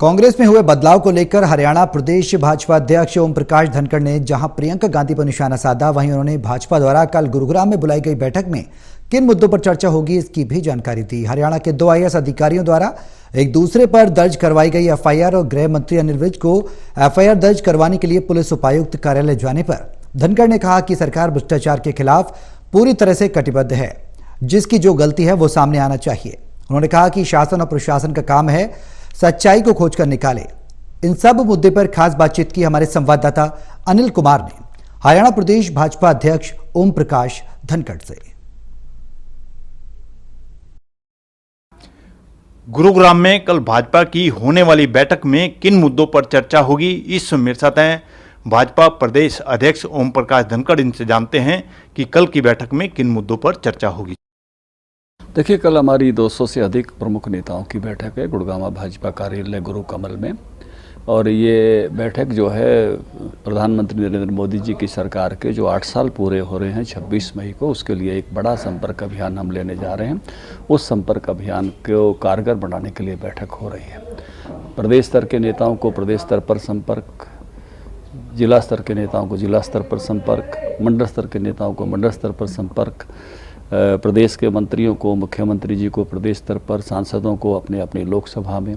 कांग्रेस में हुए बदलाव को लेकर हरियाणा प्रदेश भाजपा अध्यक्ष ओम प्रकाश धनखड़ ने जहां प्रियंका गांधी पर निशाना साधा, वहीं उन्होंने भाजपा द्वारा कल गुरुग्राम में बुलाई गई बैठक में किन मुद्दों पर चर्चा होगी इसकी भी जानकारी दी। हरियाणा के 2 IAS अधिकारियों द्वारा एक दूसरे पर दर्ज करवाई गई FIR और गृह मंत्री अनिल विज को FIR दर्ज करवाने के लिए पुलिस उपायुक्त कार्यालय जाने पर धनखड़ ने कहा कि सरकार भ्रष्टाचार के खिलाफ पूरी तरह से कटिबद्ध है, जिसकी जो गलती है वो सामने आना चाहिए। उन्होंने कहा कि शासन और प्रशासन का काम है सच्चाई को खोजकर निकाले। इन सब मुद्दे पर खास बातचीत की हमारे संवाददाता अनिल कुमार ने हरियाणा प्रदेश भाजपा अध्यक्ष ओम प्रकाश धनखड़ से। गुरुग्राम में कल भाजपा की होने वाली बैठक में किन मुद्दों पर चर्चा होगी, इस मेरे साथ हैं भाजपा प्रदेश अध्यक्ष ओम प्रकाश धनखड़। इनसे जानते हैं कि कल की बैठक में किन मुद्दों पर चर्चा होगी। देखिए, कल हमारी 200 से अधिक प्रमुख नेताओं की बैठक है गुड़गांव भाजपा कार्यालय गुरु कमल में। और ये बैठक जो है प्रधानमंत्री नरेंद्र मोदी जी की सरकार के जो 8 साल पूरे हो रहे हैं 26 मई को, उसके लिए एक बड़ा संपर्क अभियान हम लेने जा रहे हैं। उस संपर्क अभियान को कारगर बनाने के लिए बैठक हो रही है। प्रदेश स्तर के नेताओं को प्रदेश स्तर पर संपर्क, जिला स्तर के नेताओं को जिला स्तर पर संपर्क, मंडल स्तर के नेताओं को मंडल स्तर पर संपर्क, प्रदेश के मंत्रियों को, मुख्यमंत्री जी को प्रदेश स्तर पर, सांसदों को अपने अपनी लोकसभा में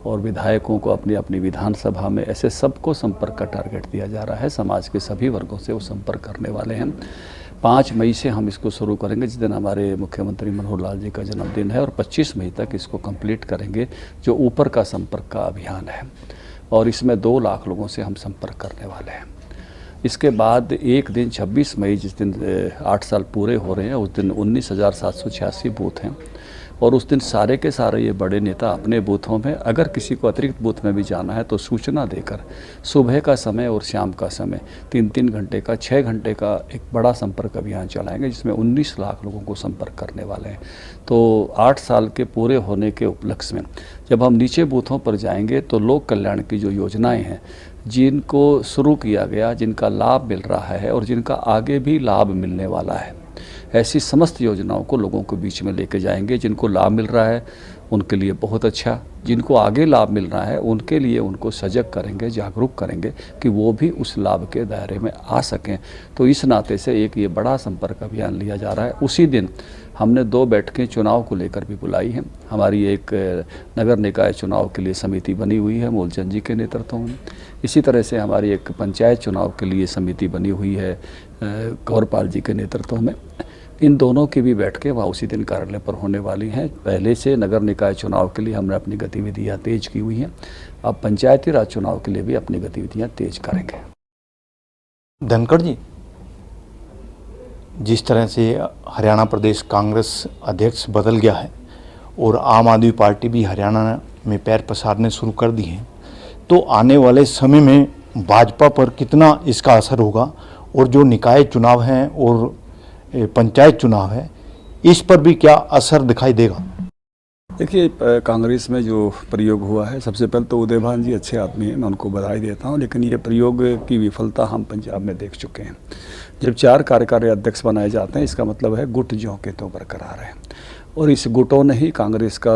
और विधायकों को अपनी अपनी विधानसभा में, ऐसे सबको संपर्क का टारगेट दिया जा रहा है। समाज के सभी वर्गों से वो संपर्क करने वाले हैं। 5 मई से हम इसको शुरू करेंगे, जिस दिन हमारे मुख्यमंत्री मनोहर लाल जी का जन्मदिन है, और 25 मई तक इसको कंप्लीट करेंगे, जो ऊपर का संपर्क का अभियान है। और इसमें 2 लाख लोगों से हम संपर्क करने वाले हैं। इसके बाद एक दिन 26 मई, जिस दिन 8 साल पूरे हो रहे हैं, उस दिन 19,786 बूथ हैं। और उस दिन सारे के सारे ये बड़े नेता अपने बूथों में, अगर किसी को अतिरिक्त बूथ में भी जाना है तो सूचना देकर सुबह का समय और शाम का समय 3-3 घंटे का, 6 घंटे का एक बड़ा संपर्क अभियान चलाएंगे, जिसमें 19 लाख लोगों को संपर्क करने वाले हैं। तो 8 साल के पूरे होने के उपलक्ष्य में जब हम नीचे बूथों पर जाएंगे तो लोक कल्याण की जो योजनाएं हैं, जिनको शुरू किया गया, जिनका लाभ मिल रहा है और जिनका आगे भी लाभ मिलने वाला है, ऐसी समस्त योजनाओं को लोगों के बीच में लेके जाएंगे। जिनको लाभ मिल रहा है उनके लिए बहुत अच्छा, जिनको आगे लाभ मिल रहा है उनके लिए उनको सजग करेंगे, जागरूक करेंगे कि वो भी उस लाभ के दायरे में आ सकें। तो इस नाते से एक ये बड़ा संपर्क अभियान लिया जा रहा है। उसी दिन हमने 2 बैठकें चुनाव को लेकर भी बुलाई हैं। हमारी एक नगर निकाय चुनाव के लिए समिति बनी हुई है मूलचंद जी के नेतृत्व में। इसी तरह से हमारी एक पंचायत चुनाव के लिए समिति बनी हुई है गौरपाल जी के नेतृत्व में। इन दोनों की भी बैठकें वहाँ उसी दिन कार्यालय पर होने वाली हैं। पहले से नगर निकाय चुनाव के लिए हमने अपनी गतिविधियाँ तेज की हुई हैं, अब पंचायती राज चुनाव के लिए भी अपनी गतिविधियाँ तेज करेंगे। धनखड़ जी, जिस तरह से हरियाणा प्रदेश कांग्रेस अध्यक्ष बदल गया है और आम आदमी पार्टी भी हरियाणा में पैर पसारने शुरू कर दी है, तो आने वाले समय में भाजपा पर कितना इसका असर होगा, और जो निकाय चुनाव हैं और पंचायत चुनाव है, इस पर भी क्या असर दिखाई देगा? देखिए, कांग्रेस में जो प्रयोग हुआ है, सबसे पहले तो उदयभान जी अच्छे आदमी हैं, मैं उनको बधाई देता हूं, लेकिन ये प्रयोग की विफलता हम पंजाब में देख चुके हैं। जब 4 कार्यकारी अध्यक्ष बनाए जाते हैं, इसका मतलब है गुट ज्यों के त्यों बरकरार है। और इस गुटों ने ही कांग्रेस का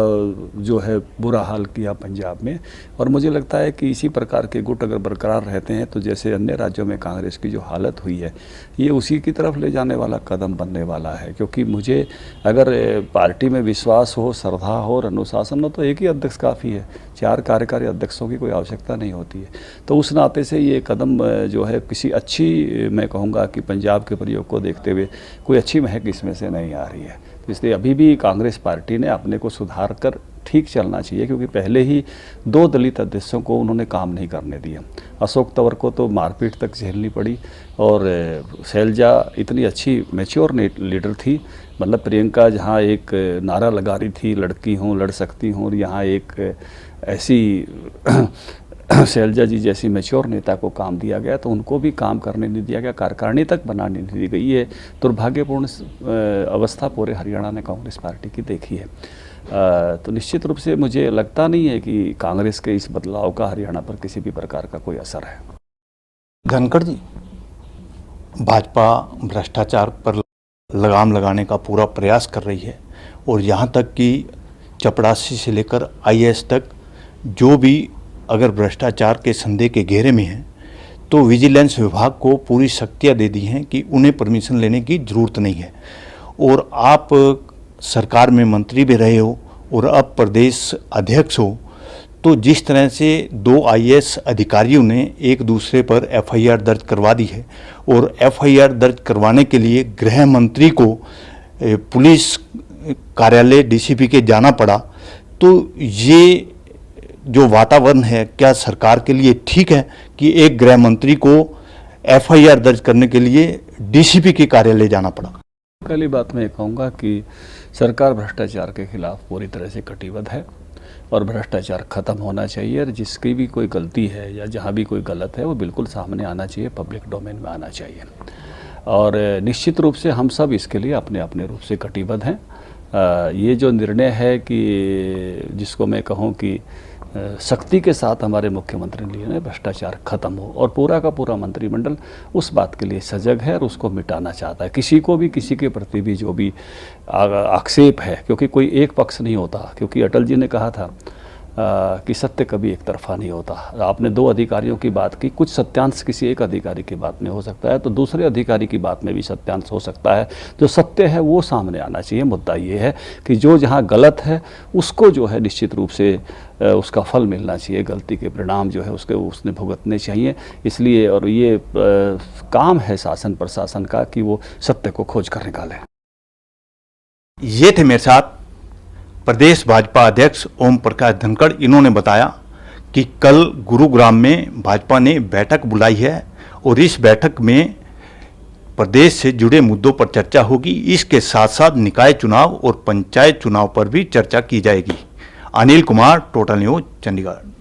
जो है बुरा हाल किया पंजाब में। और मुझे लगता है कि इसी प्रकार के गुट अगर बरकरार रहते हैं तो जैसे अन्य राज्यों में कांग्रेस की जो हालत हुई है, ये उसी की तरफ ले जाने वाला कदम बनने वाला है। क्योंकि मुझे अगर पार्टी में विश्वास हो, श्रद्धा हो और अनुशासन हो, तो एक ही अध्यक्ष काफ़ी है। 4 कार्यकारी अध्यक्षों की कोई आवश्यकता नहीं होती है। तो उस नाते से ये कदम जो है किसी अच्छी, मैं कहूँगा कि पंजाब के प्रयोग को देखते हुए कोई अच्छी महक इसमें से नहीं आ रही है। इसलिए अभी भी कांग्रेस पार्टी ने अपने को सुधार कर ठीक चलना चाहिए, क्योंकि पहले ही 2 दलित अध्यक्षों को उन्होंने काम नहीं करने दिया। अशोक तंवर को तो मारपीट तक झेलनी पड़ी, और शैलजा इतनी अच्छी मैच्योर लीडर थी, मतलब प्रियंका जहाँ एक नारा लगा रही थी, लड़की हूँ, लड़ सकती हूँ, और यहाँ एक ऐसी शैलजा जी जैसी मैच्योर नेता को काम दिया गया, तो उनको भी काम करने नहीं दिया गया, कार्यकारिणी तक बनाने नहीं दी गई। ये दुर्भाग्यपूर्ण अवस्था पूरे हरियाणा ने कांग्रेस पार्टी की देखी है। तो निश्चित रूप से मुझे लगता नहीं है कि कांग्रेस के इस बदलाव का हरियाणा पर किसी भी प्रकार का कोई असर है। धनखड़ जी, भाजपा भ्रष्टाचार पर लगाम लगाने का पूरा प्रयास कर रही है, और यहाँ तक कि चपरासी से लेकर IAS तक जो भी अगर भ्रष्टाचार के संदेह के घेरे में है तो विजिलेंस विभाग को पूरी शक्तियाँ दे दी हैं कि उन्हें परमिशन लेने की ज़रूरत नहीं है। और आप सरकार में मंत्री भी रहे हो और अब प्रदेश अध्यक्ष हो, तो जिस तरह से 2 IAS अधिकारियों ने एक दूसरे पर FIR दर्ज करवा दी है और FIR दर्ज करवाने के लिए गृह मंत्री को पुलिस कार्यालय DCP के जाना पड़ा, तो ये जो वातावरण है क्या सरकार के लिए ठीक है कि एक गृह मंत्री को FIR दर्ज करने के लिए DCP के कार्यालय जाना पड़ा? पहली बात मैं कहूँगा कि सरकार भ्रष्टाचार के खिलाफ पूरी तरह से कटिबद्ध है और भ्रष्टाचार खत्म होना चाहिए, और जिसकी भी कोई गलती है या जहाँ भी कोई गलत है वो बिल्कुल सामने आना चाहिए, पब्लिक डोमेन में आना चाहिए। और निश्चित रूप से हम सब इसके लिए अपने अपने रूप से कटिबद्ध हैं। ये जो निर्णय है कि जिसको मैं कहूँ कि सख्ती के साथ हमारे मुख्यमंत्री ने लिया, भ्रष्टाचार खत्म हो, और पूरा का पूरा मंत्रिमंडल उस बात के लिए सजग है और उसको मिटाना चाहता है। किसी को भी किसी के प्रति भी जो भी आक्षेप है, क्योंकि कोई एक पक्ष नहीं होता, क्योंकि अटल जी ने कहा था कि सत्य कभी एक तरफा नहीं होता। आपने 2 अधिकारियों की बात की, कुछ सत्यांश किसी एक अधिकारी की बात में हो सकता है तो दूसरे अधिकारी की बात में भी सत्यांश हो सकता है। जो सत्य है वो सामने आना चाहिए। मुद्दा ये है कि जो जहाँ गलत है उसको जो है निश्चित रूप से उसका फल मिलना चाहिए, गलती के परिणाम जो है उसने भुगतने चाहिए। इसलिए और ये काम है शासन प्रशासन का कि वो सत्य को खोज कर निकाले। ये थे मेरे साथ प्रदेश भाजपा अध्यक्ष ओम प्रकाश धनखड़। इन्होंने बताया कि कल गुरुग्राम में भाजपा ने बैठक बुलाई है और इस बैठक में प्रदेश से जुड़े मुद्दों पर चर्चा होगी। इसके साथ साथ निकाय चुनाव और पंचायत चुनाव पर भी चर्चा की जाएगी। Anil Kumar, total news, Chandigarh.